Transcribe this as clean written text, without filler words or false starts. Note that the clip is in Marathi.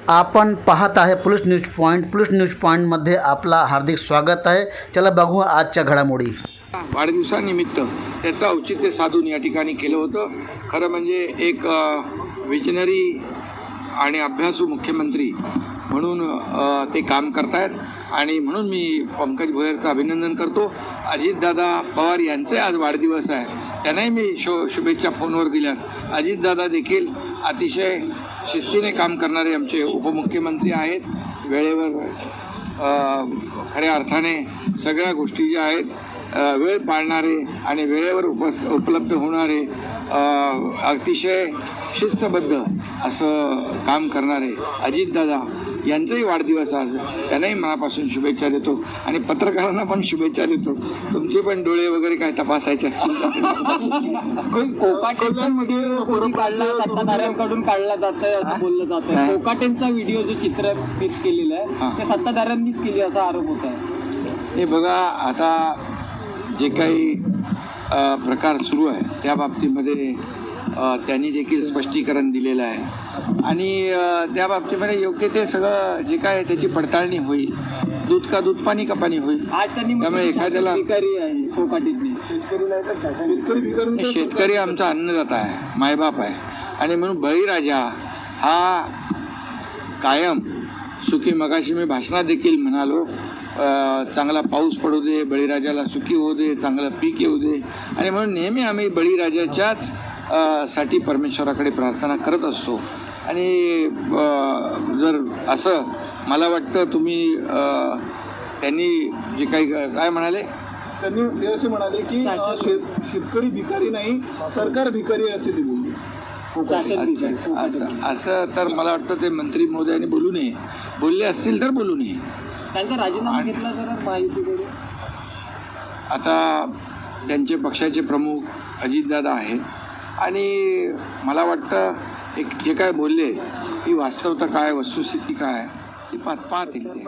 आपण पाहत आहे police news point. Police news पॉइंटमध्ये आपला हार्दिक स्वागत आहे. चला बघू आजच्या घडामोडी. वाढदिवसानिमित्त त्याचं औचित्य साधून या ठिकाणी केलं होतं. खरं म्हणजे एक विजनरी आणि अभ्यासू मुख्यमंत्री म्हणून ते काम करतायत आणि म्हणून मी पंकज भोयरचं अभिनंदन करतो. अजितदादा पवार यांचे आज वाढदिवस आहे, त्यांनाही मी शुभेच्छा फोनवर दिल्यात. अजितदादा देखील अतिशय शिस्तीने काम करणारे आमचे उपमुख्यमंत्री आहेत. वेळेवर खऱ्या अर्थाने सगळ्या गोष्टी ज्या आहेत वेळ पाळणारे आणि वेळेवर उपलब्ध होणारे, अतिशय शिस्तबद्ध असं काम करणारे अजितदादा यांचाही वाढदिवस आज. त्यांनाही मनापासून शुभेच्छा देतो आणि पत्रकारांना पण शुभेच्छा देतो. तुमचे पण डोळे वगैरे काय तपासायचे असतील कोकाटेंमध्ये सत्ताधाऱ्यांकडून काढला जात आहे असं बोललं जात आहे. कोकाटेंचा व्हिडिओ जो चित्रित केलेला आहे ते सत्ताधाऱ्यांनीच केली असा आरोप होत आहे. हे बघा, आता जे काही प्रकार सुरू आहे त्या बाबतीमध्ये त्यांनी देखील स्पष्टीकरण दिलेलं आहे आणि त्या बाबतीमध्ये योग्य ते सगळं जे काय त्याची पडताळणी होईल. दूध का दूध, पाणी का पाणी होईल. आज त्यांनी त्यामुळे एखाद्याला शेतकरी आमचा अन्नदाता आहे, मायबाप आहे आणि म्हणून बळीराजा हा कायम सुखी. मगाशी मी भाषणात देखील म्हणालो, चांगला पाऊस पडू दे, बळीराजाला सुखी होऊ दे, चांगलं पीक येऊ दे आणि म्हणून नेहमी आम्ही बळीराजाच्याच साठी परमेश्वराकडे प्रार्थना करत असतो. आणि जर असं मला वाटतं तुम्ही त्यांनी जे काही काय म्हणाले, त्यांनी ते असे म्हणाले की शेतकरी भिकारी नाही, सरकार भिकारी असे ते बोलले. असं तर मला वाटतं ते मंत्री महोदयांनी बोलू नये. बोलले असतील तर बोलू नये. त्यांचा राजीनामा घेतला तर महायुतीकडे. आता त्यांचे पक्षाचे प्रमुख अजितदादा आहेत आणि मला वाटतं एक जे काय बोलले ही वास्तवता काय, वस्तुस्थिती काय ती पाहतील ते.